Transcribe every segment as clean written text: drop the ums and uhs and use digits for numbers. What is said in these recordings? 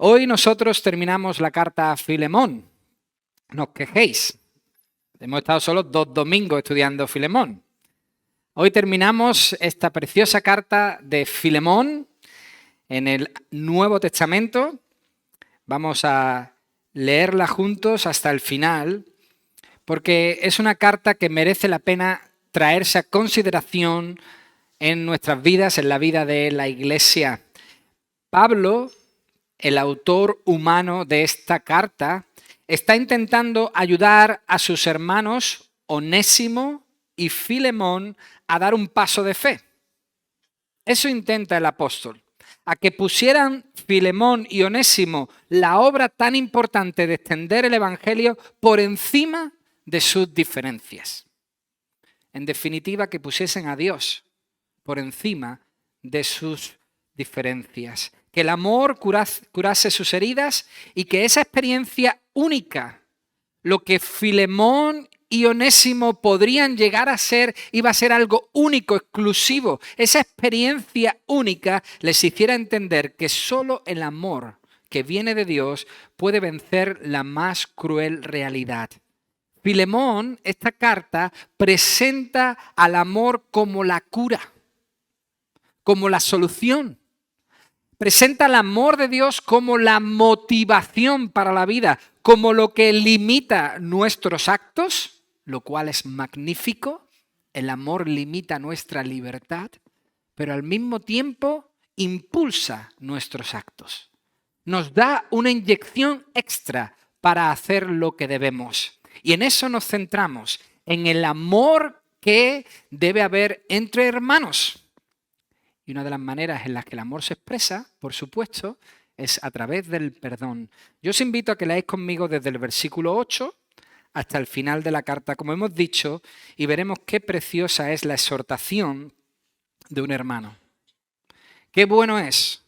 Hoy nosotros terminamos la carta a Filemón. No os quejéis. Hemos estado solo 2 domingos estudiando Filemón. Hoy terminamos esta preciosa carta de Filemón en el Nuevo Testamento. Vamos a leerla juntos hasta el final, porque es una carta que merece la pena traerse a consideración en nuestras vidas, en la vida de la Iglesia. Pablo, el autor humano de esta carta, está intentando ayudar a sus hermanos Onésimo y Filemón a dar un paso de fe. Eso intenta el apóstol, a que pusieran Filemón y Onésimo la obra tan importante de extender el Evangelio por encima de sus diferencias. En definitiva, que pusiesen a Dios por encima de sus diferencias. Que el amor curase sus heridas y que esa experiencia única, lo que Filemón y Onésimo podrían llegar a ser, iba a ser algo único, exclusivo. Esa experiencia única les hiciera entender que solo el amor que viene de Dios puede vencer la más cruel realidad. Filemón, esta carta, presenta al amor como la cura, como la solución. Presenta el amor de Dios como la motivación para la vida, como lo que limita nuestros actos, lo cual es magnífico. El amor limita nuestra libertad, pero al mismo tiempo impulsa nuestros actos. Nos da una inyección extra para hacer lo que debemos. Y en eso nos centramos, en el amor que debe haber entre hermanos. Y una de las maneras en las que el amor se expresa, por supuesto, es a través del perdón. Yo os invito a que leáis conmigo desde el versículo 8 hasta el final de la carta, como hemos dicho, y veremos qué preciosa es la exhortación de un hermano. Qué bueno es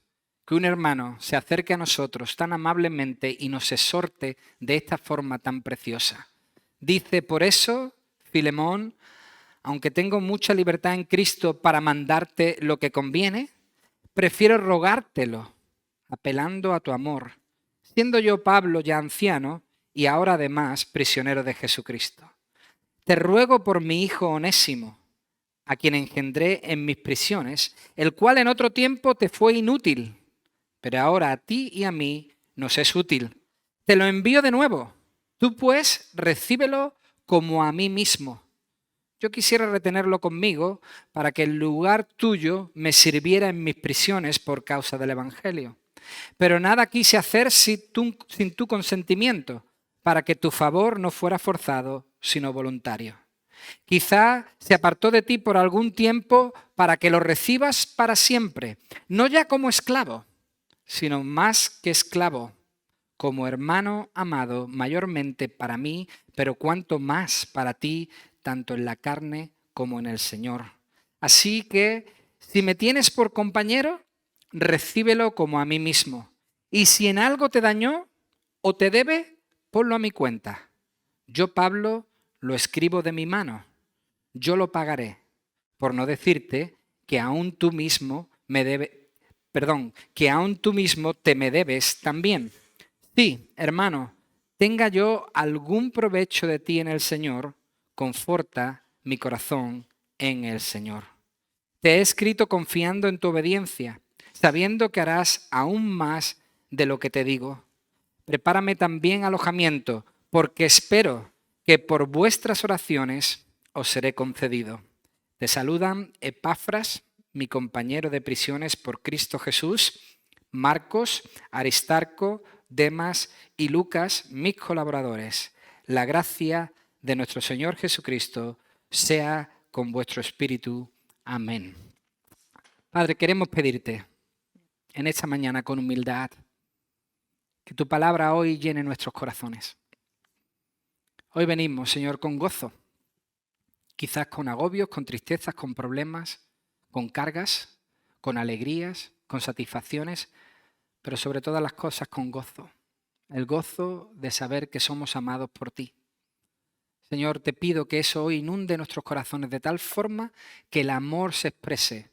que un hermano se acerque a nosotros tan amablemente y nos exhorte de esta forma tan preciosa. Dice, por eso, Filemón, aunque tengo mucha libertad en Cristo para mandarte lo que conviene, prefiero rogártelo, apelando a tu amor, siendo yo Pablo ya anciano y ahora además prisionero de Jesucristo. Te ruego por mi hijo Onésimo, a quien engendré en mis prisiones, el cual en otro tiempo te fue inútil, pero ahora a ti y a mí nos es útil. Te lo envío de nuevo. Tú pues recíbelo como a mí mismo. Yo quisiera retenerlo conmigo para que en lugar tuyo me sirviera en mis prisiones por causa del Evangelio. Pero nada quise hacer sin tu consentimiento, para que tu favor no fuera forzado, sino voluntario. Quizá se apartó de ti por algún tiempo para que lo recibas para siempre, no ya como esclavo, sino más que esclavo, como hermano amado, mayormente para mí, pero cuanto más para ti, tanto en la carne como en el Señor. Así que, si me tienes por compañero, recíbelo como a mí mismo. Y si en algo te dañó o te debe, ponlo a mi cuenta. Yo, Pablo, lo escribo de mi mano. Yo lo pagaré, por no decirte que aún tú mismo que aún tú mismo te me debes también. Sí, hermano, tenga yo algún provecho de ti en el Señor, conforta mi corazón en el Señor. Te he escrito confiando en tu obediencia, sabiendo que harás aún más de lo que te digo. Prepárame también alojamiento, porque espero que por vuestras oraciones os seré concedido. Te saludan Epafras, mi compañero de prisiones por Cristo Jesús, Marcos, Aristarco, Demas y Lucas, mis colaboradores. La gracia de nuestro Señor Jesucristo sea con vuestro espíritu. Amén. Padre, queremos pedirte en esta mañana con humildad que tu palabra hoy llene nuestros corazones. Hoy venimos, Señor, con gozo, quizás con agobios, con tristezas, con problemas, con cargas, con alegrías, con satisfacciones, pero sobre todas las cosas con gozo. El gozo de saber que somos amados por ti. Señor, te pido que eso hoy inunde nuestros corazones de tal forma que el amor se exprese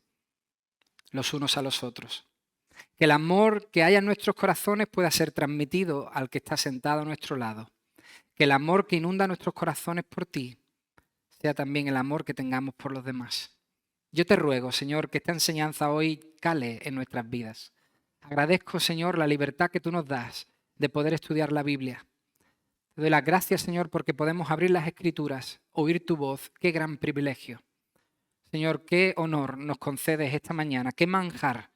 los unos a los otros. Que el amor que haya en nuestros corazones pueda ser transmitido al que está sentado a nuestro lado. Que el amor que inunda nuestros corazones por ti sea también el amor que tengamos por los demás. Yo te ruego, Señor, que esta enseñanza hoy cale en nuestras vidas. Agradezco, Señor, la libertad que tú nos das de poder estudiar la Biblia. Te doy las gracias, Señor, porque podemos abrir las Escrituras, oír tu voz. Qué gran privilegio. Señor, qué honor nos concedes esta mañana, qué manjar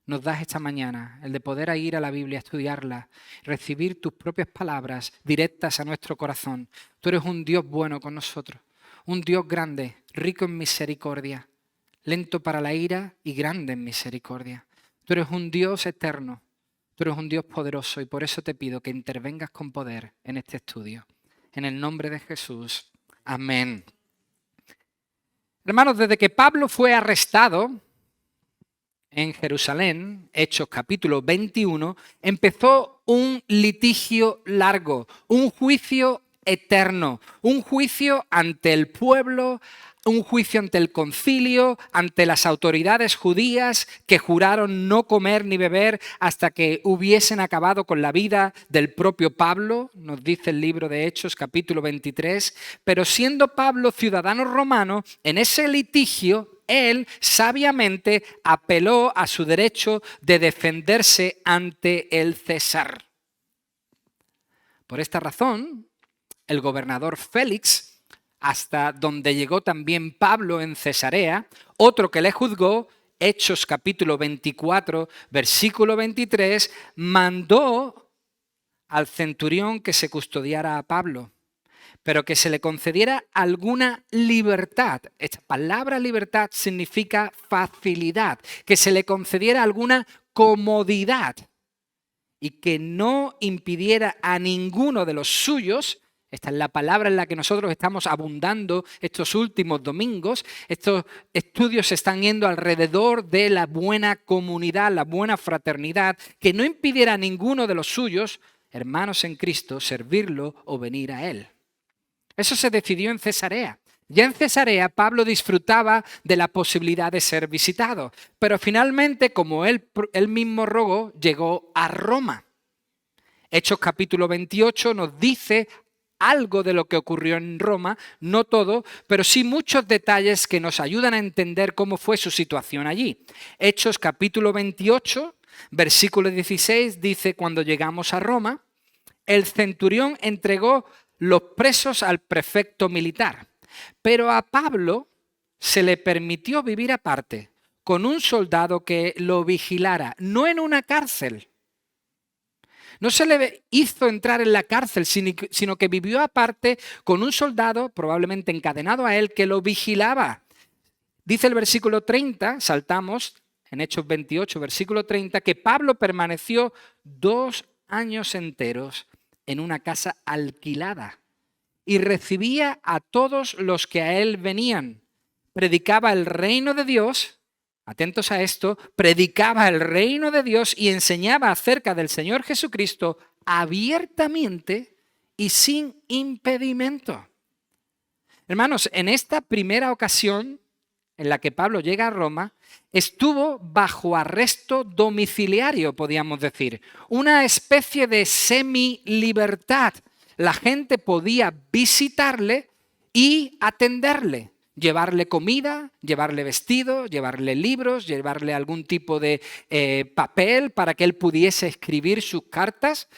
nos das esta mañana, el de poder ir a la Biblia, estudiarla, recibir tus propias palabras directas a nuestro corazón. Tú eres un Dios bueno con nosotros, un Dios grande, rico en misericordia, lento para la ira y grande en misericordia. Tú eres un Dios eterno, tú eres un Dios poderoso y por eso te pido que intervengas con poder en este estudio. En el nombre de Jesús. Amén. Hermanos, desde que Pablo fue arrestado en Jerusalén, Hechos capítulo 21, empezó un litigio largo, un juicio eterno, un juicio ante el pueblo, un juicio ante el concilio, ante las autoridades judías que juraron no comer ni beber hasta que hubiesen acabado con la vida del propio Pablo, nos dice el libro de Hechos capítulo 23, pero siendo Pablo ciudadano romano, en ese litigio él sabiamente apeló a su derecho de defenderse ante el César. Por esta razón, el gobernador Félix, hasta donde llegó también Pablo en Cesarea, otro que le juzgó, Hechos capítulo 24, versículo 23, mandó al centurión que se custodiara a Pablo, pero que se le concediera alguna libertad. Esta palabra libertad significa facilidad, que se le concediera alguna comodidad y que no impidiera a ninguno de los suyos. Esta es la palabra en la que nosotros estamos abundando estos últimos domingos. Estos estudios se están yendo alrededor de la buena comunidad, la buena fraternidad, que no impidiera a ninguno de los suyos, hermanos en Cristo, servirlo o venir a Él. Eso se decidió en Cesarea. Ya en Cesarea Pablo disfrutaba de la posibilidad de ser visitado, pero finalmente, como él mismo rogó, llegó a Roma. Hechos capítulo 28 nos dice algo de lo que ocurrió en Roma, no todo, pero sí muchos detalles que nos ayudan a entender cómo fue su situación allí. Hechos capítulo 28, versículo 16 dice: cuando llegamos a Roma, el centurión entregó los presos al prefecto militar, pero a Pablo se le permitió vivir aparte, con un soldado que lo vigilara, no en una cárcel. No se le hizo entrar en la cárcel, sino que vivió aparte con un soldado, probablemente encadenado a él, que lo vigilaba. Dice el versículo 30, saltamos en Hechos 28, versículo 30, que Pablo permaneció 2 años enteros en una casa alquilada y recibía a todos los que a él venían. Predicaba el reino de Dios, atentos a esto, predicaba el reino de Dios y enseñaba acerca del Señor Jesucristo abiertamente y sin impedimento. Hermanos, en esta primera ocasión en la que Pablo llega a Roma, estuvo bajo arresto domiciliario, podríamos decir, una especie de semi-libertad. La gente podía visitarle y atenderle, llevarle comida, llevarle vestido, llevarle libros, llevarle algún tipo de papel para que él pudiese escribir sus cartas.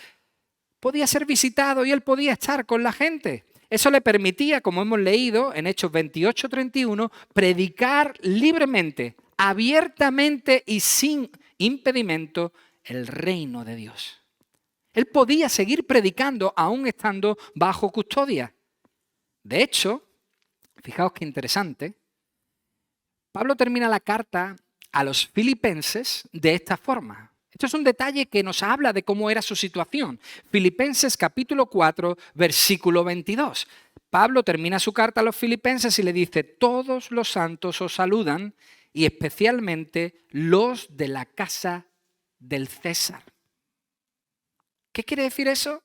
Podía ser visitado y él podía estar con la gente. Eso le permitía, como hemos leído en Hechos 28-31, predicar libremente, abiertamente y sin impedimento el reino de Dios. Él podía seguir predicando aún estando bajo custodia. De hecho, fijaos qué interesante, Pablo termina la carta a los filipenses de esta forma. Esto es un detalle que nos habla de cómo era su situación. Filipenses capítulo 4, versículo 22. Pablo termina su carta a los filipenses y le dice: todos los santos os saludan y especialmente los de la casa del César. ¿Qué quiere decir eso?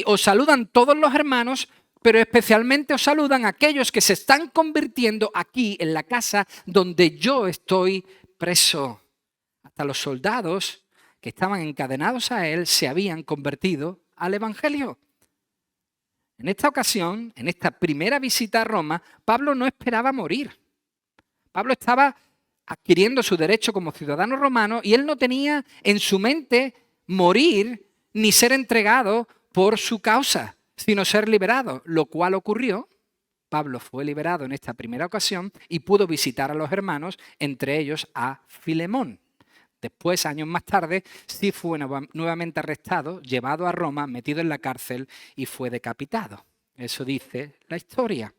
Os saludan todos los hermanos, pero especialmente os saludan aquellos que se están convirtiendo aquí en la casa donde yo estoy preso. hasta los soldados que estaban encadenados a él se habían convertido al Evangelio. En esta ocasión, en esta primera visita a Roma, Pablo no esperaba morir. Pablo estaba adquiriendo su derecho como ciudadano romano y él no tenía en su mente morir ni ser entregado por su causa, sino ser liberado, lo cual ocurrió. Pablo fue liberado en esta primera ocasión y pudo visitar a los hermanos, entre ellos a Filemón. Después, años más tarde, sí fue nuevamente arrestado, llevado a Roma, metido en la cárcel y fue decapitado. Eso dice la historia.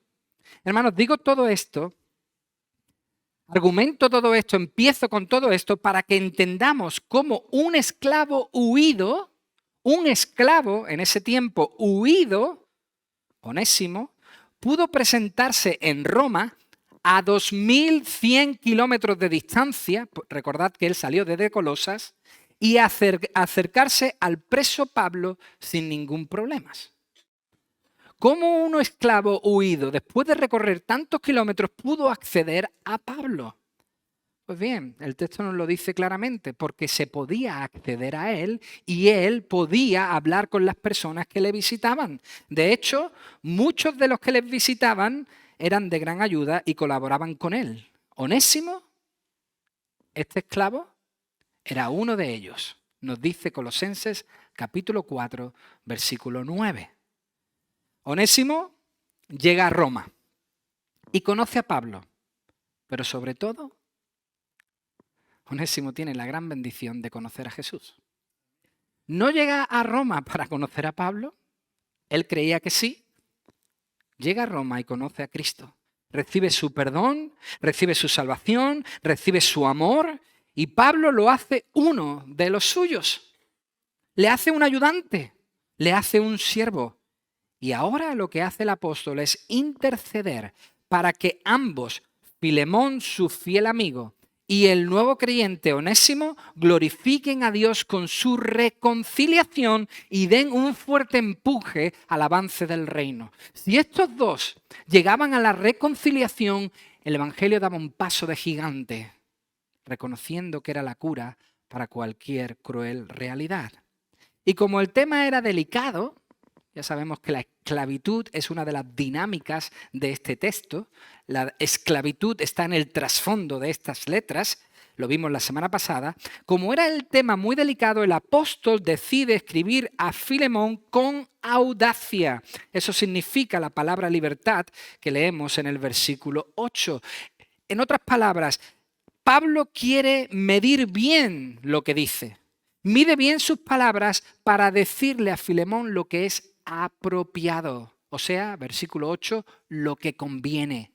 Hermanos, digo todo esto, argumento todo esto, empiezo con todo esto para que entendamos cómo un esclavo huido, un esclavo en ese tiempo huido, Onésimo, pudo presentarse en Roma a 2.100 kilómetros de distancia, recordad que él salió desde Colosas, y acercarse al preso Pablo sin ningún problema. ¿Cómo un esclavo huido, después de recorrer tantos kilómetros, pudo acceder a Pablo? Pues bien, el texto nos lo dice claramente, porque se podía acceder a él y él podía hablar con las personas que le visitaban. De hecho, muchos de los que les visitaban eran de gran ayuda y colaboraban con él. Onésimo, este esclavo, era uno de ellos. Nos dice Colosenses capítulo 4, versículo 9. Onésimo llega a Roma y conoce a Pablo, pero sobre todo, Onésimo tiene la gran bendición de conocer a Jesús. No llega a Roma para conocer a Pablo, él creía que sí. Llega a Roma y conoce a Cristo. Recibe su perdón, recibe su salvación, recibe su amor y Pablo lo hace uno de los suyos. Le hace un ayudante, le hace un siervo. Y ahora lo que hace el apóstol es interceder para que ambos, Filemón, su fiel amigo, y el nuevo creyente Onésimo glorifiquen a Dios con su reconciliación y den un fuerte empuje al avance del reino. Si estos dos llegaban a la reconciliación, el Evangelio daba un paso de gigante, reconociendo que era la cura para cualquier cruel realidad. Y como el tema era delicado, ya sabemos que la esclavitud es una de las dinámicas de este texto. La esclavitud está en el trasfondo de estas letras, lo vimos la semana pasada. Como era el tema muy delicado, el apóstol decide escribir a Filemón con audacia. Eso significa la palabra libertad que leemos en el versículo 8. En otras palabras, Pablo quiere medir bien lo que dice. Mide bien sus palabras para decirle a Filemón lo que es apropiado. O sea, versículo 8, lo que conviene.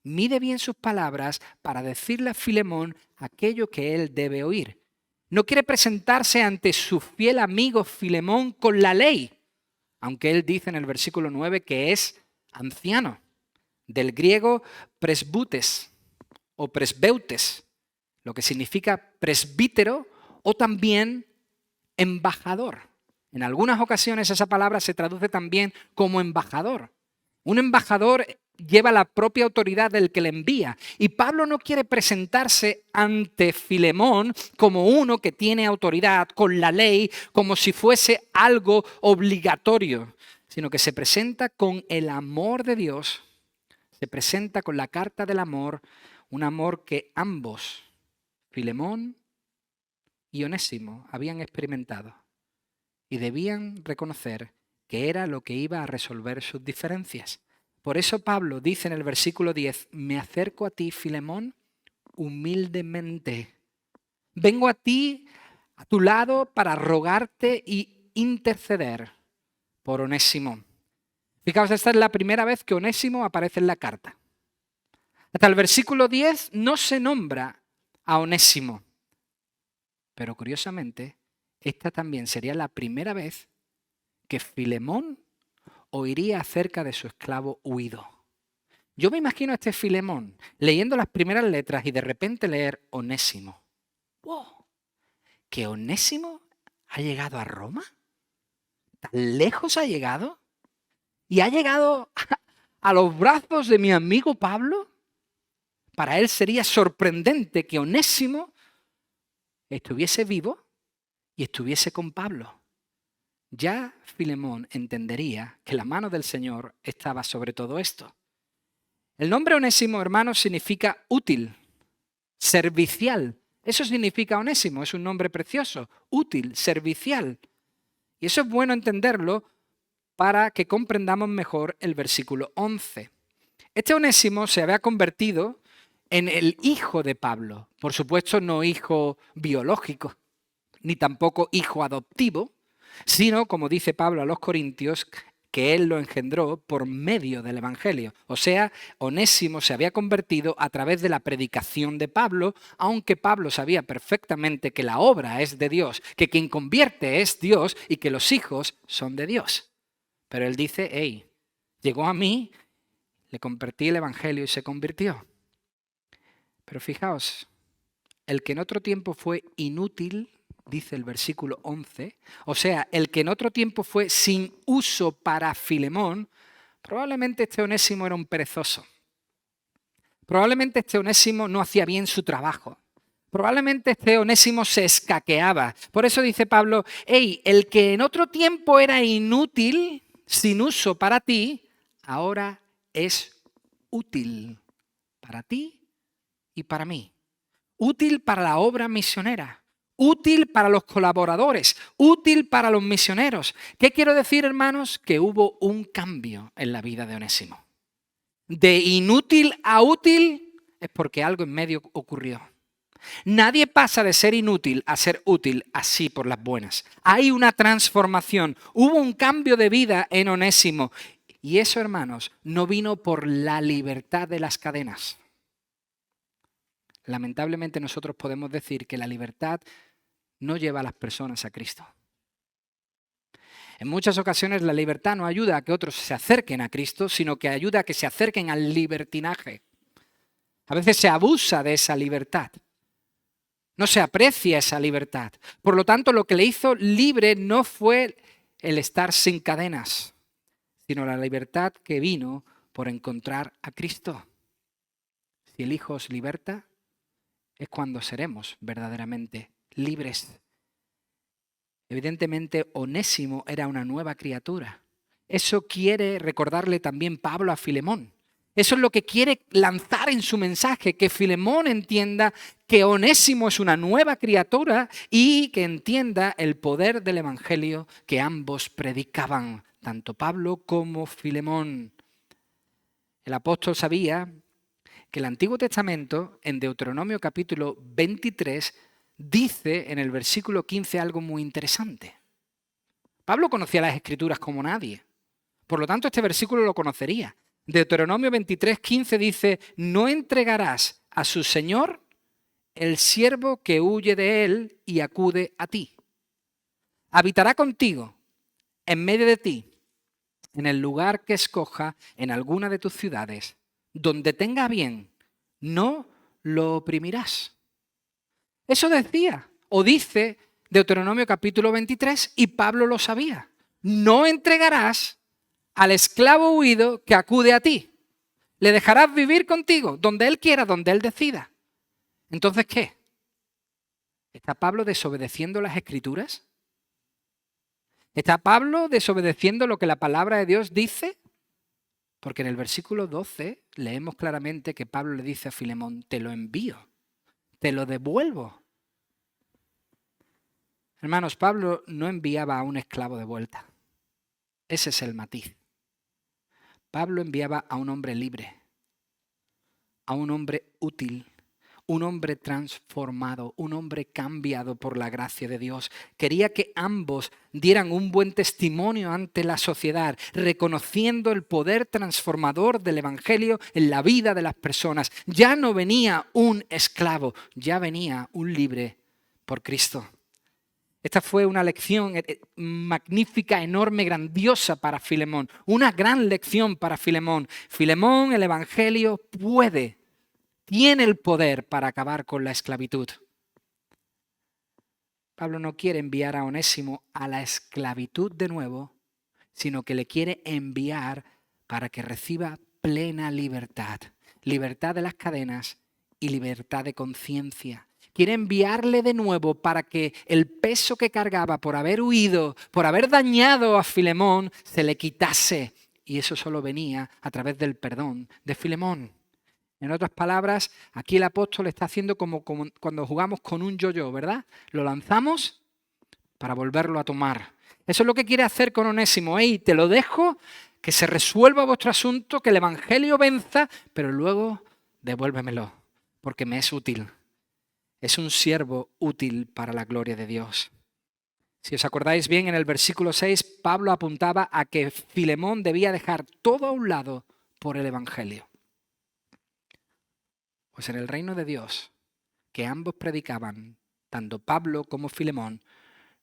Mide bien sus palabras para decirle a Filemón aquello que él debe oír. No quiere presentarse ante su fiel amigo Filemón con la ley, aunque él dice en el versículo 9 que es anciano, del griego presbutes o presbeutes, lo que significa presbítero o también embajador. En algunas ocasiones esa palabra se traduce también como embajador. Un embajador lleva la propia autoridad del que le envía. Y Pablo no quiere presentarse ante Filemón como uno que tiene autoridad con la ley, como si fuese algo obligatorio, sino que se presenta con el amor de Dios, se presenta con la carta del amor, un amor que ambos, Filemón y Onésimo, habían experimentado. Y debían reconocer que era lo que iba a resolver sus diferencias. Por eso Pablo dice en el versículo 10, me acerco a ti, Filemón, humildemente. Vengo a ti, a tu lado, para rogarte y interceder por Onésimo. Fijaos, esta es la primera vez que Onésimo aparece en la carta. Hasta el versículo 10 no se nombra a Onésimo. Pero curiosamente, esta también sería la primera vez que Filemón oiría acerca de su esclavo huido. Yo me imagino a este Filemón leyendo las primeras letras y de repente leer Onésimo. ¡Wow! ¿Que Onésimo ha llegado a Roma? ¿Tan lejos ha llegado? ¿Y ha llegado a los brazos de mi amigo Pablo? Para él sería sorprendente que Onésimo estuviese vivo y estuviese con Pablo, ya Filemón entendería que la mano del Señor estaba sobre todo esto. El nombre Onésimo, hermanos, significa útil, servicial. Eso significa Onésimo, es un nombre precioso, útil, servicial. Y eso es bueno entenderlo para que comprendamos mejor el versículo 11. Este Onésimo se había convertido en el hijo de Pablo. Por supuesto, no hijo biológico, ni tampoco hijo adoptivo, sino, como dice Pablo a los Corintios, que él lo engendró por medio del Evangelio. O sea, Onésimo se había convertido a través de la predicación de Pablo, aunque Pablo sabía perfectamente que la obra es de Dios, que quien convierte es Dios y que los hijos son de Dios. Pero él dice, hey, llegó a mí, le compartí el Evangelio y se convirtió. Pero fijaos, el que en otro tiempo fue inútil, dice el versículo 11, o sea, el que en otro tiempo fue sin uso para Filemón, probablemente este Onésimo era un perezoso. Probablemente este Onésimo no hacía bien su trabajo. Probablemente este Onésimo se escaqueaba. Por eso dice Pablo, hey, el que en otro tiempo era inútil, sin uso para ti, ahora es útil para ti y para mí. Útil para la obra misionera, útil para los colaboradores, útil para los misioneros. ¿Qué quiero decir, hermanos? Que hubo un cambio en la vida de Onésimo. De inútil a útil es porque algo en medio ocurrió. Nadie pasa de ser inútil a ser útil así por las buenas. Hay una transformación, hubo un cambio de vida en Onésimo. Y eso, hermanos, no vino por la libertad de las cadenas. Lamentablemente nosotros podemos decir que la libertad no lleva a las personas a Cristo. En muchas ocasiones la libertad no ayuda a que otros se acerquen a Cristo, sino que ayuda a que se acerquen al libertinaje. A veces se abusa de esa libertad. No se aprecia esa libertad. Por lo tanto, lo que le hizo libre no fue el estar sin cadenas, sino la libertad que vino por encontrar a Cristo. Si el Hijo os liberta, es cuando seremos verdaderamente libres. Evidentemente, Onésimo era una nueva criatura. Eso quiere recordarle también Pablo a Filemón. Eso es lo que quiere lanzar en su mensaje, que Filemón entienda que Onésimo es una nueva criatura y que entienda el poder del Evangelio que ambos predicaban, tanto Pablo como Filemón. El apóstol sabía que el Antiguo Testamento, en Deuteronomio capítulo 23, dice en el versículo 15 algo muy interesante. Pablo conocía las Escrituras como nadie. Por lo tanto, este versículo lo conocería. Deuteronomio 23, 15 dice, no entregarás a su señor el siervo que huye de él y acude a ti. Habitará contigo, en medio de ti, en el lugar que escoja en alguna de tus ciudades, donde tenga bien, no lo oprimirás. Eso decía o dice Deuteronomio capítulo 23 y Pablo lo sabía. No entregarás al esclavo huido que acude a ti. Le dejarás vivir contigo, donde él quiera, donde él decida. Entonces, ¿qué? ¿Está Pablo desobedeciendo las Escrituras? ¿Está Pablo desobedeciendo lo que la palabra de Dios dice? Porque en el versículo 12 leemos claramente que Pablo le dice a Filemón, te lo envío, te lo devuelvo. Hermanos, Pablo no enviaba a un esclavo de vuelta. Ese es el matiz. Pablo enviaba a un hombre libre, a un hombre útil, un hombre transformado, un hombre cambiado por la gracia de Dios. Quería que ambos dieran un buen testimonio ante la sociedad, reconociendo el poder transformador del Evangelio en la vida de las personas. Ya no venía un esclavo, ya venía un libre por Cristo. Esta fue una lección magnífica, enorme, grandiosa para Filemón. Una gran lección para Filemón. Filemón, el Evangelio tiene el poder para acabar con la esclavitud. Pablo no quiere enviar a Onésimo a la esclavitud de nuevo, sino que le quiere enviar para que reciba plena libertad. Libertad de las cadenas y libertad de conciencia. quiere enviarle de nuevo para que el peso que cargaba por haber huido, por haber dañado a Filemón, se le quitase. Y eso solo venía a través del perdón de Filemón. En otras palabras, aquí el apóstol está haciendo como cuando jugamos con un yo-yo, ¿verdad? Lo lanzamos para volverlo a tomar. Eso es lo que quiere hacer con Onésimo. Hey, te lo dejo, que se resuelva vuestro asunto, que el evangelio venza, pero luego devuélvemelo, porque me es útil. Es un siervo útil para la gloria de Dios. Si os acordáis bien, en el versículo 6, Pablo apuntaba a que Filemón debía dejar todo a un lado por el evangelio. Pues en el reino de Dios, que ambos predicaban, tanto Pablo como Filemón,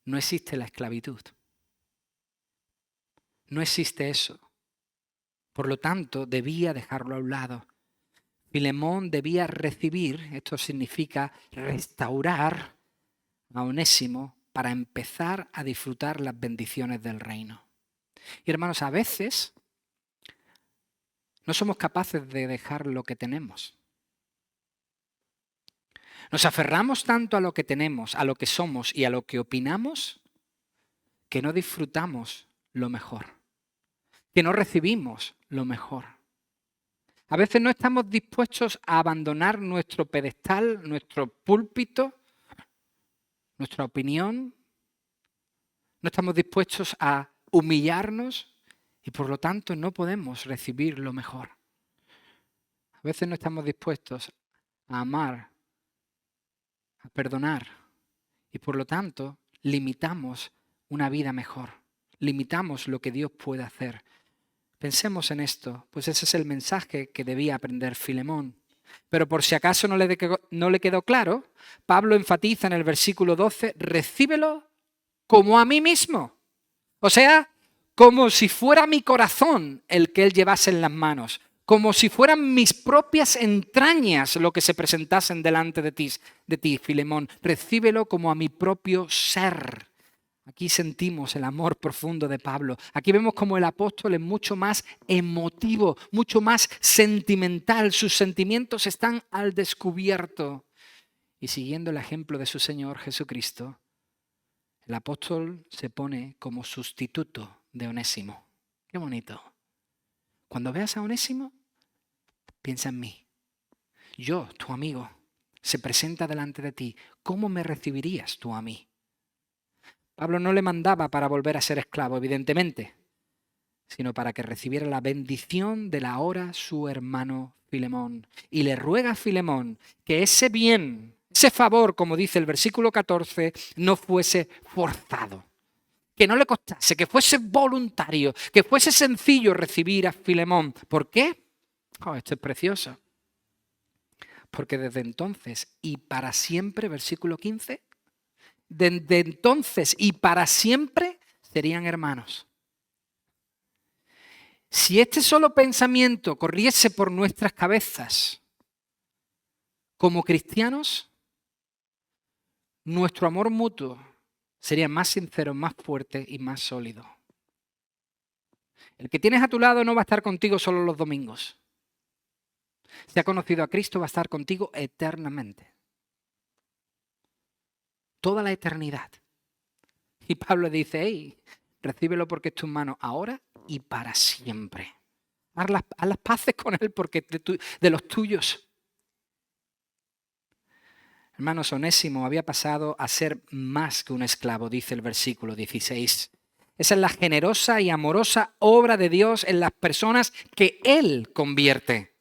no existe la esclavitud. No existe eso. Por lo tanto, debía dejarlo a un lado. Filemón debía recibir, esto significa restaurar a Onésimo para empezar a disfrutar las bendiciones del reino. Y hermanos, a veces no somos capaces de dejar lo que tenemos. Nos aferramos tanto a lo que tenemos, a lo que somos y a lo que opinamos, que no disfrutamos lo mejor, que no recibimos lo mejor. A veces no estamos dispuestos a abandonar nuestro pedestal, nuestro púlpito, nuestra opinión. No estamos dispuestos a humillarnos y por lo tanto no podemos recibir lo mejor. A veces no estamos dispuestos a amar, a perdonar y por lo tanto limitamos una vida mejor. Limitamos lo que Dios puede hacer. Pensemos en esto, pues ese es el mensaje que debía aprender Filemón. Pero por si acaso no le quedó claro, Pablo enfatiza en el versículo 12, recíbelo como a mí mismo. O sea, como si fuera mi corazón el que él llevase en las manos, como si fueran mis propias entrañas lo que se presentasen delante de ti, Filemón. Recíbelo como a mi propio ser. Aquí sentimos el amor profundo de Pablo. Aquí vemos como el apóstol es mucho más emotivo, mucho más sentimental. Sus sentimientos están al descubierto. Y siguiendo el ejemplo de su Señor Jesucristo, el apóstol se pone como sustituto de Onésimo. Qué bonito. Cuando veas a Onésimo, piensa en mí. Yo, tu amigo, se presenta delante de ti. ¿Cómo me recibirías tú a mí? Pablo no le mandaba para volver a ser esclavo, evidentemente, sino para que recibiera la bendición de la ahora su hermano Filemón. Y le ruega a Filemón que ese bien, ese favor, como dice el versículo 14, no fuese forzado, que no le costase, que fuese voluntario, que fuese sencillo recibir a Filemón. ¿Por qué? Esto es precioso. Porque desde entonces y para siempre, versículo 15, desde entonces y para siempre serían hermanos. Si este solo pensamiento corriese por nuestras cabezas, como cristianos, nuestro amor mutuo sería más sincero, más fuerte y más sólido. El que tienes a tu lado no va a estar contigo solo los domingos. Si ha conocido a Cristo, va a estar contigo eternamente. Toda la eternidad. Y Pablo dice, hey, recíbelo porque es tu mano ahora y para siempre. Haz las paces con él porque es de los tuyos. Hermanos, Onésimo había pasado a ser más que un esclavo, dice el versículo 16. Esa es la generosa y amorosa obra de Dios en las personas que Él convierte.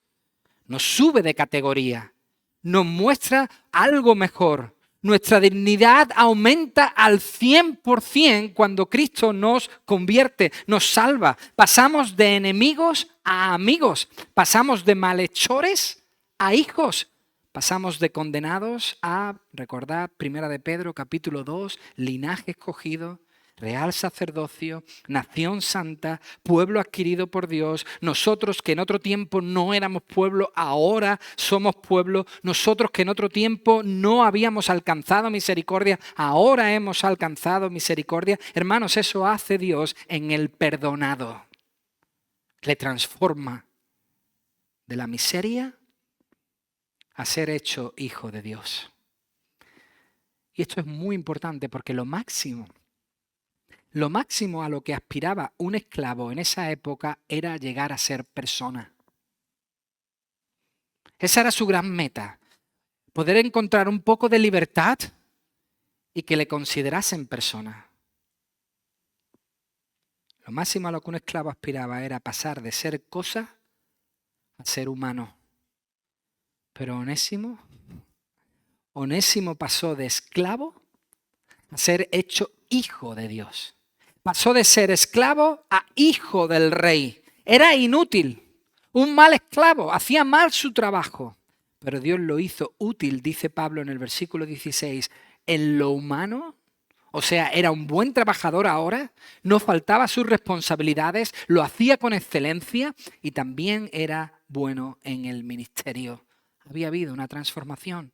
Nos sube de categoría, nos muestra algo mejor. Nuestra dignidad aumenta al 100% cuando Cristo nos convierte, nos salva. Pasamos de enemigos a amigos, pasamos de malhechores a hijos. Pasamos de condenados a, recordad, 1 de Pedro, capítulo 2, linaje escogido, real sacerdocio, nación santa, pueblo adquirido por Dios. Nosotros que en otro tiempo no éramos pueblo, ahora somos pueblo. Nosotros que en otro tiempo no habíamos alcanzado misericordia, ahora hemos alcanzado misericordia. Hermanos, eso hace Dios en el perdonado. Le transforma de la miseria a ser hecho hijo de Dios. Y esto es muy importante porque lo máximo a lo que aspiraba un esclavo en esa época era llegar a ser persona. Esa era su gran meta, poder encontrar un poco de libertad y que le considerasen persona. Lo máximo a lo que un esclavo aspiraba era pasar de ser cosa a ser humano. Pero Onésimo pasó de esclavo a ser hecho hijo de Dios. Pasó de ser esclavo a hijo del rey. Era inútil, un mal esclavo, hacía mal su trabajo. Pero Dios lo hizo útil, dice Pablo en el versículo 16, en lo humano. O sea, era un buen trabajador ahora, no faltaba sus responsabilidades, lo hacía con excelencia y también era bueno en el ministerio. Había habido una transformación.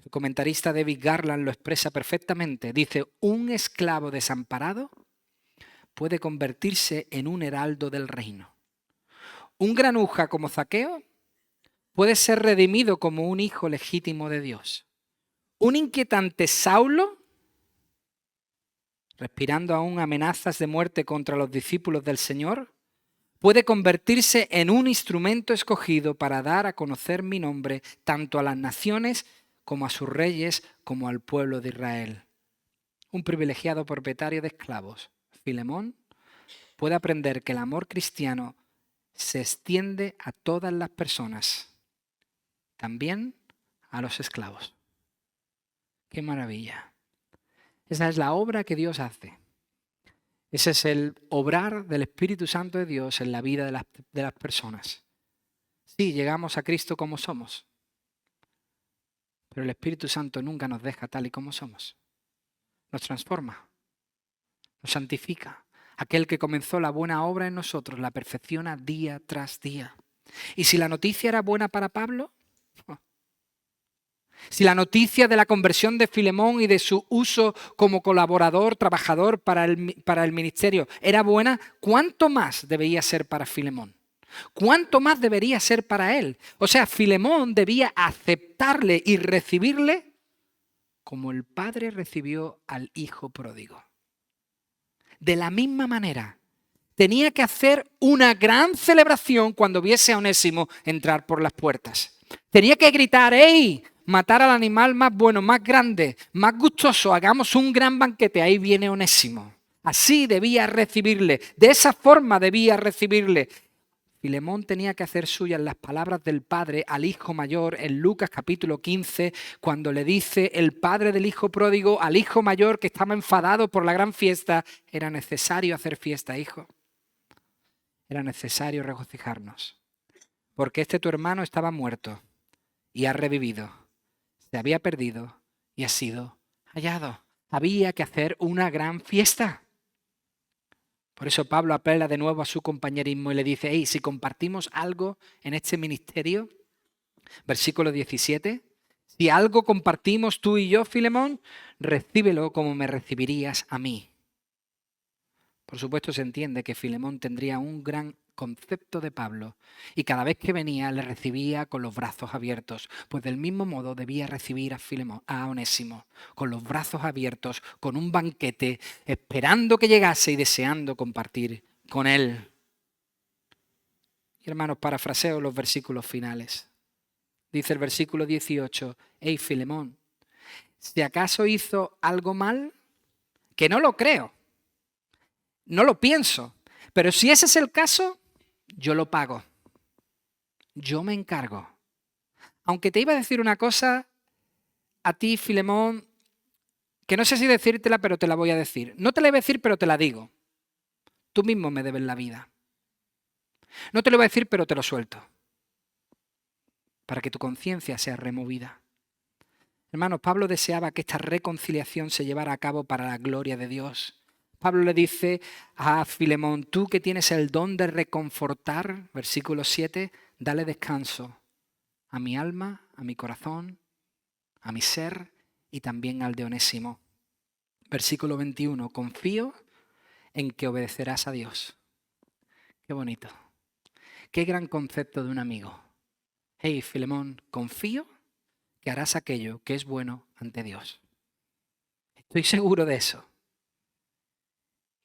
El comentarista David Garland lo expresa perfectamente. Dice, un esclavo desamparado puede convertirse en un heraldo del reino. Un granuja como Zaqueo puede ser redimido como un hijo legítimo de Dios. Un inquietante Saulo, respirando aún amenazas de muerte contra los discípulos del Señor, puede convertirse en un instrumento escogido para dar a conocer mi nombre tanto a las naciones como a sus reyes, como al pueblo de Israel. Un privilegiado propietario de esclavos, Filemón, puede aprender que el amor cristiano se extiende a todas las personas, también a los esclavos. ¡Qué maravilla! Esa es la obra que Dios hace. Ese es el obrar del Espíritu Santo de Dios en la vida de las personas. Sí, llegamos a Cristo como somos, pero el Espíritu Santo nunca nos deja tal y como somos. Nos transforma, nos santifica. Aquel que comenzó la buena obra en nosotros la perfecciona día tras día. Y si la noticia era buena para Pablo, si la noticia de la conversión de Filemón y de su uso como colaborador, trabajador para el ministerio era buena, ¿cuánto más debería ser para Filemón? ¿Cuánto más debería ser para él? O sea, Filemón debía aceptarle y recibirle como el padre recibió al hijo pródigo. De la misma manera, tenía que hacer una gran celebración cuando viese a Onésimo entrar por las puertas. Tenía que gritar, ¡hey! Matar al animal más bueno, más grande, más gustoso, hagamos un gran banquete, ahí viene Onésimo. Así debía recibirle, de esa forma debía recibirle. Filemón tenía que hacer suyas las palabras del padre al hijo mayor en Lucas capítulo 15, cuando le dice el padre del hijo pródigo al hijo mayor que estaba enfadado por la gran fiesta, era necesario hacer fiesta, hijo. Era necesario regocijarnos, porque este tu hermano estaba muerto y ha revivido, se había perdido y ha sido hallado. Había que hacer una gran fiesta. Por eso Pablo apela de nuevo a su compañerismo y le dice, hey, si compartimos algo en este ministerio, versículo 17, si algo compartimos tú y yo, Filemón, recíbelo como me recibirías a mí. Por supuesto se entiende que Filemón tendría un gran concepto de Pablo y cada vez que venía le recibía con los brazos abiertos, pues del mismo modo debía recibir a Onésimo, con los brazos abiertos, con un banquete, esperando que llegase y deseando compartir con él. Y hermanos, parafraseo los versículos finales. Dice el versículo 18, hey Filemón, si acaso hizo algo mal, que no lo creo, no lo pienso, pero si ese es el caso, yo lo pago. Yo me encargo. Aunque te iba a decir una cosa a ti, Filemón, que no sé si decírtela, pero te la voy a decir. No te la iba a decir, pero te la digo. Tú mismo me debes la vida. No te lo voy a decir, pero te lo suelto. Para que tu conciencia sea removida. Hermanos, Pablo deseaba que esta reconciliación se llevara a cabo para la gloria de Dios. Pablo le dice a Filemón, tú que tienes el don de reconfortar, versículo 7, dale descanso a mi alma, a mi corazón, a mi ser y también al de Onésimo. Versículo 21, confío en que obedecerás a Dios. Qué bonito. Qué gran concepto de un amigo. Hey, Filemón, confío que harás aquello que es bueno ante Dios. Estoy seguro de eso.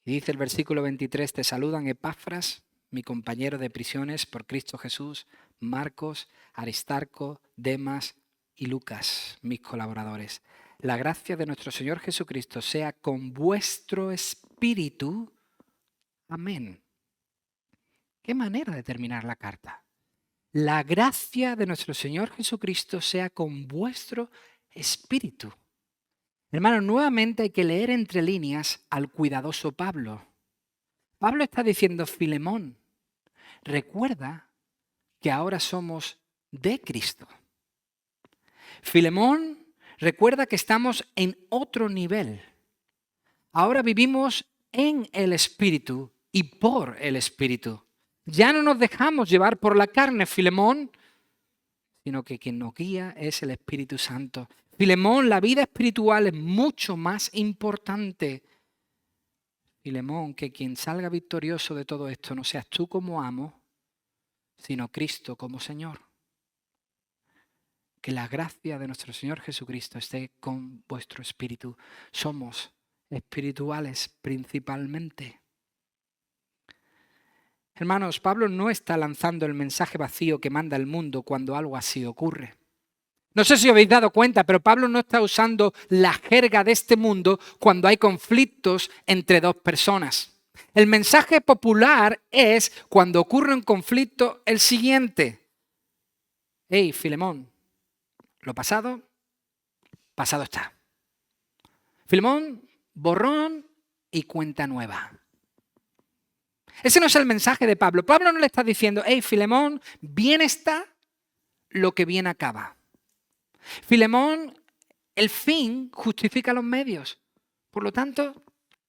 Y dice el versículo 23, te saludan Epafras, mi compañero de prisiones por Cristo Jesús, Marcos, Aristarco, Demas y Lucas, mis colaboradores. La gracia de nuestro Señor Jesucristo sea con vuestro espíritu. Amén. ¿Qué manera de terminar la carta? La gracia de nuestro Señor Jesucristo sea con vuestro espíritu. Hermano, nuevamente hay que leer entre líneas al cuidadoso Pablo. Pablo está diciendo, Filemón, recuerda que ahora somos de Cristo. Filemón, recuerda que estamos en otro nivel. Ahora vivimos en el Espíritu y por el Espíritu. Ya no nos dejamos llevar por la carne, Filemón, sino que quien nos guía es el Espíritu Santo. Filemón, la vida espiritual es mucho más importante. Filemón, que quien salga victorioso de todo esto no seas tú como amo, sino Cristo como Señor. Que la gracia de nuestro Señor Jesucristo esté con vuestro espíritu. Somos espirituales principalmente. Hermanos, Pablo no está lanzando el mensaje vacío que manda el mundo cuando algo así ocurre. No sé si os habéis dado cuenta, pero Pablo no está usando la jerga de este mundo cuando hay conflictos entre dos personas. El mensaje popular es, cuando ocurre un conflicto, el siguiente. Hey, Filemón, lo pasado, pasado está. Filemón, borrón y cuenta nueva. Ese no es el mensaje de Pablo. Pablo no le está diciendo, hey, Filemón, bien está lo que bien acaba. Filemón, el fin justifica los medios. Por lo tanto,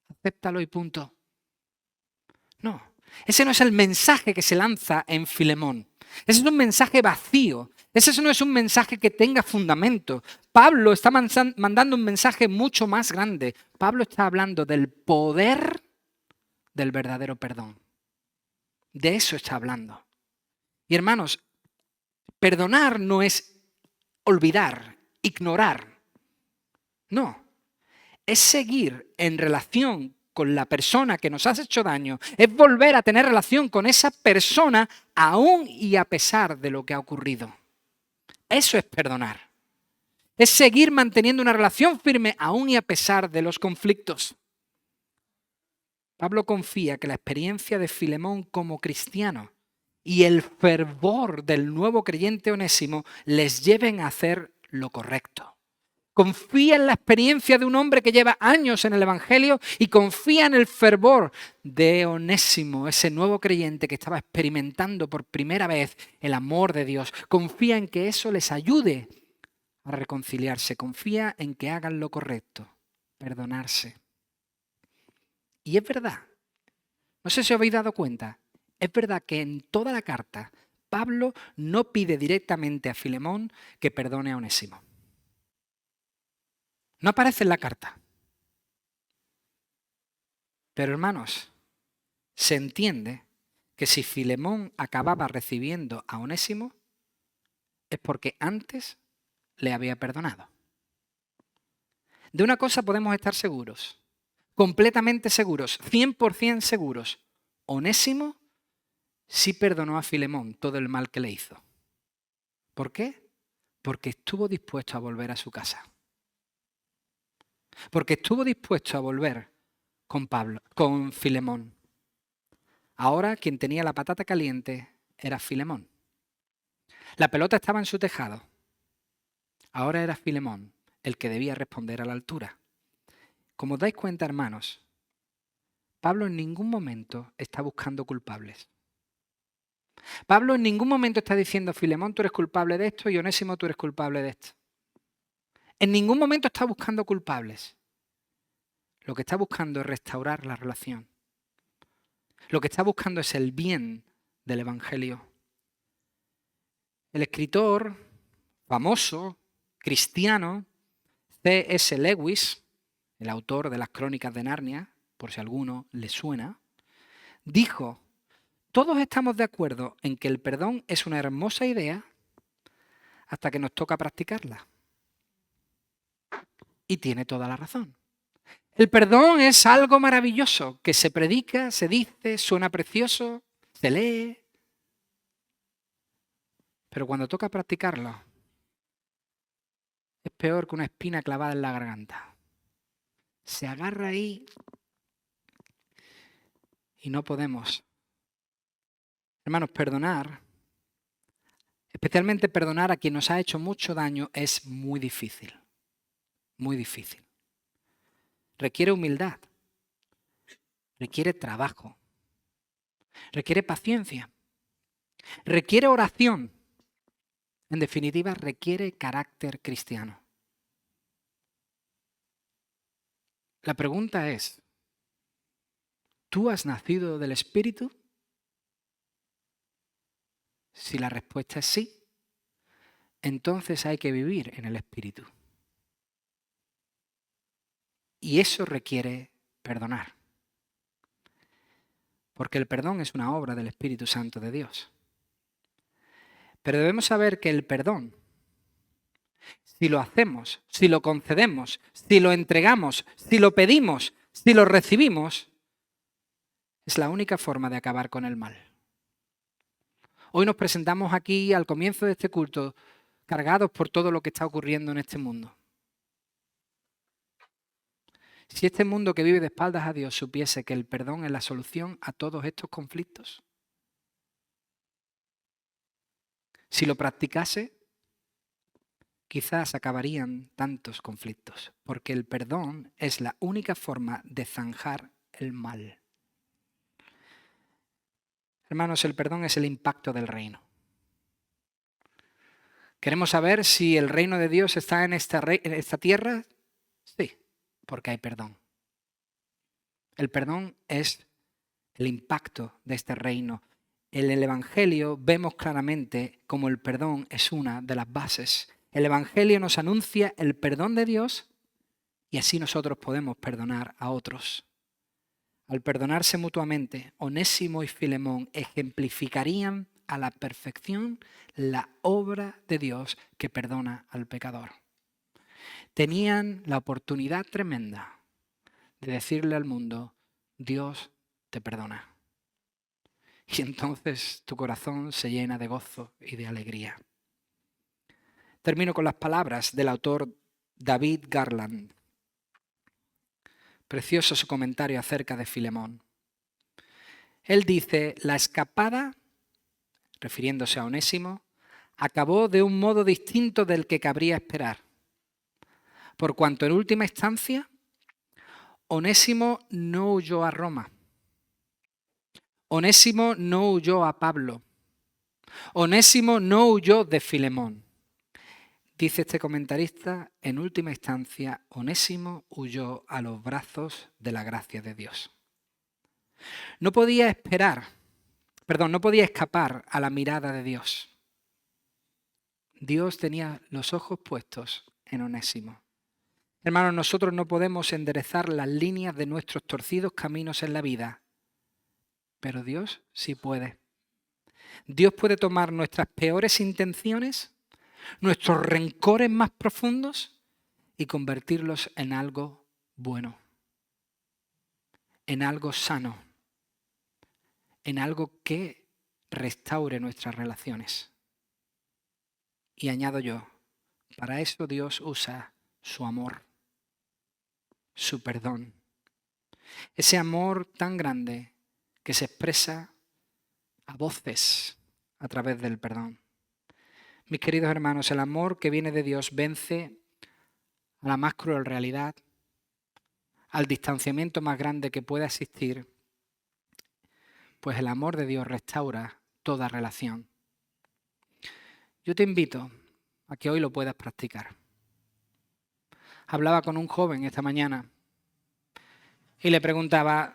acéptalo y punto. No, ese no es el mensaje que se lanza en Filemón. Ese es un mensaje vacío. Ese no es un mensaje que tenga fundamento. Pablo está mandando un mensaje mucho más grande. Pablo está hablando del poder del verdadero perdón. De eso está hablando. Y hermanos, perdonar no es olvidar, ignorar. No, es seguir en relación con la persona que nos ha hecho daño, es volver a tener relación con esa persona aún y a pesar de lo que ha ocurrido. Eso es perdonar. Es seguir manteniendo una relación firme aún y a pesar de los conflictos. Pablo confía que la experiencia de Filemón como cristiano y el fervor del nuevo creyente Onésimo les lleven a hacer lo correcto. Confía en la experiencia de un hombre que lleva años en el Evangelio y confía en el fervor de Onésimo, ese nuevo creyente que estaba experimentando por primera vez el amor de Dios. Confía en que eso les ayude a reconciliarse. Confía en que hagan lo correcto, perdonarse. Y es verdad, no sé si os habéis dado cuenta, es verdad que en toda la carta Pablo no pide directamente a Filemón que perdone a Onésimo. No aparece en la carta. Pero hermanos, se entiende que si Filemón acababa recibiendo a Onésimo es porque antes le había perdonado. De una cosa podemos estar seguros, completamente seguros, 100% seguros. Onésimo sí perdonó a Filemón todo el mal que le hizo. ¿Por qué? Porque estuvo dispuesto a volver a su casa. Porque estuvo dispuesto a volver con Filemón. Ahora quien tenía la patata caliente era Filemón. La pelota estaba en su tejado. Ahora era Filemón el que debía responder a la altura. Como os dais cuenta, hermanos, Pablo en ningún momento está buscando culpables. Pablo en ningún momento está diciendo, Filemón, tú eres culpable de esto y Onésimo, tú eres culpable de esto. En ningún momento está buscando culpables. Lo que está buscando es restaurar la relación. Lo que está buscando es el bien del Evangelio. El escritor famoso, cristiano, C.S. Lewis, el autor de las Crónicas de Narnia, por si a alguno le suena, dijo, todos estamos de acuerdo en que el perdón es una hermosa idea hasta que nos toca practicarla. Y tiene toda la razón. El perdón es algo maravilloso que se predica, se dice, suena precioso, se lee. Pero cuando toca practicarlo, es peor que una espina clavada en la garganta. Se agarra ahí y no podemos. Hermanos, perdonar, especialmente perdonar a quien nos ha hecho mucho daño, es muy difícil. Muy difícil. Requiere humildad. Requiere trabajo. Requiere paciencia. Requiere oración. En definitiva, requiere carácter cristiano. La pregunta es, ¿tú has nacido del Espíritu? Si la respuesta es sí, entonces hay que vivir en el Espíritu. Y eso requiere perdonar. Porque el perdón es una obra del Espíritu Santo de Dios. Pero debemos saber que el perdón, si lo hacemos, si lo concedemos, si lo entregamos, si lo pedimos, si lo recibimos, es la única forma de acabar con el mal. Hoy nos presentamos aquí al comienzo de este culto cargados por todo lo que está ocurriendo en este mundo. Si este mundo que vive de espaldas a Dios supiese que el perdón es la solución a todos estos conflictos, si lo practicase, quizás acabarían tantos conflictos, porque el perdón es la única forma de zanjar el mal. Hermanos, el perdón es el impacto del reino. ¿Queremos saber si el reino de Dios está en esta tierra? Sí, porque hay perdón. El perdón es el impacto de este reino. En el Evangelio vemos claramente cómo el perdón es una de las bases. El Evangelio nos anuncia el perdón de Dios y así nosotros podemos perdonar a otros. Al perdonarse mutuamente, Onésimo y Filemón ejemplificarían a la perfección la obra de Dios que perdona al pecador. Tenían la oportunidad tremenda de decirle al mundo, Dios te perdona. Y entonces tu corazón se llena de gozo y de alegría. Termino con las palabras del autor David Garland. Precioso su comentario acerca de Filemón. Él dice, la escapada, refiriéndose a Onésimo, acabó de un modo distinto del que cabría esperar. Por cuanto en última instancia, Onésimo no huyó a Roma. Onésimo no huyó a Pablo. Onésimo no huyó de Filemón. Dice este comentarista, en última instancia, Onésimo huyó a los brazos de la gracia de Dios. No podía escapar a la mirada de Dios. Dios tenía los ojos puestos en Onésimo. Hermanos, nosotros no podemos enderezar las líneas de nuestros torcidos caminos en la vida, pero Dios sí puede. Dios puede tomar nuestras peores intenciones, nuestros rencores más profundos y convertirlos en algo bueno, en algo sano, en algo que restaure nuestras relaciones. Y añado yo, para eso Dios usa su amor, su perdón. Ese amor tan grande que se expresa a voces a través del perdón. Mis queridos hermanos, el amor que viene de Dios vence a la más cruel realidad, al distanciamiento más grande que pueda existir, pues el amor de Dios restaura toda relación. Yo te invito a que hoy lo puedas practicar. Hablaba con un joven esta mañana y le preguntaba,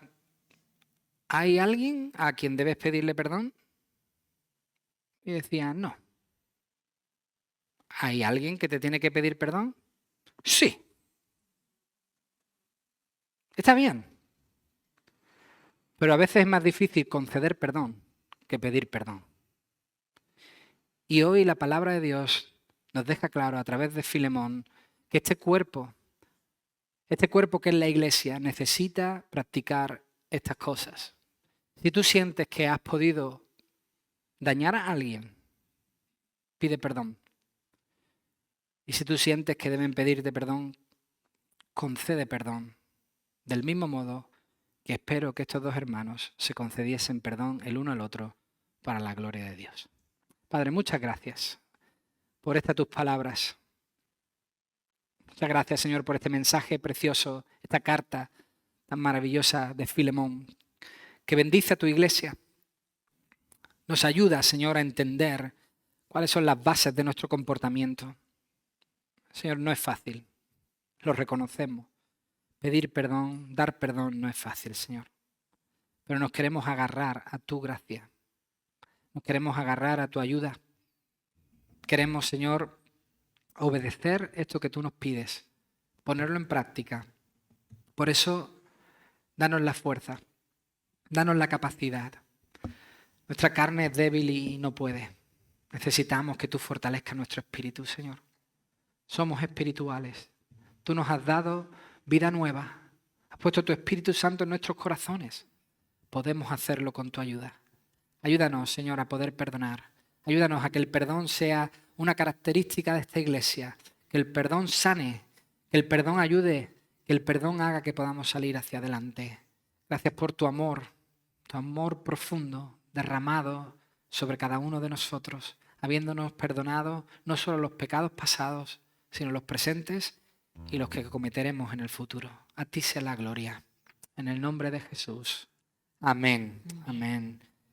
¿hay alguien a quien debes pedirle perdón? Y decía, no. ¿Hay alguien que te tiene que pedir perdón? Sí. Está bien. Pero a veces es más difícil conceder perdón que pedir perdón. Y hoy la palabra de Dios nos deja claro a través de Filemón que este cuerpo Este cuerpo que es la iglesia necesita practicar estas cosas. Si tú sientes que has podido dañar a alguien, pide perdón. Y si tú sientes que deben pedirte perdón, concede perdón. Del mismo modo que espero que estos dos hermanos se concediesen perdón el uno al otro para la gloria de Dios. Padre, muchas gracias por estas tus palabras. Muchas gracias, Señor, por este mensaje precioso, esta carta tan maravillosa de Filemón, que bendice a tu iglesia. Nos ayuda, Señor, a entender cuáles son las bases de nuestro comportamiento. Señor, no es fácil, lo reconocemos. Pedir perdón, dar perdón no es fácil, Señor. Pero nos queremos agarrar a tu gracia. Nos queremos agarrar a tu ayuda. Queremos, Señor, obedecer esto que tú nos pides, ponerlo en práctica. Por eso, danos la fuerza, danos la capacidad. Nuestra carne es débil y no puede. Necesitamos que tú fortalezcas nuestro espíritu, Señor. Somos espirituales. Tú nos has dado vida nueva. Has puesto tu Espíritu Santo en nuestros corazones. Podemos hacerlo con tu ayuda. Ayúdanos, Señor, a poder perdonar. Ayúdanos a que el perdón sea una característica de esta iglesia. Que el perdón sane, que el perdón ayude, que el perdón haga que podamos salir hacia adelante. Gracias por tu amor profundo, derramado sobre cada uno de nosotros, habiéndonos perdonado no solo los pecados pasados, sino los presentes y los que cometeremos en el futuro. A ti sea la gloria. En el nombre de Jesús. Amén. Amén.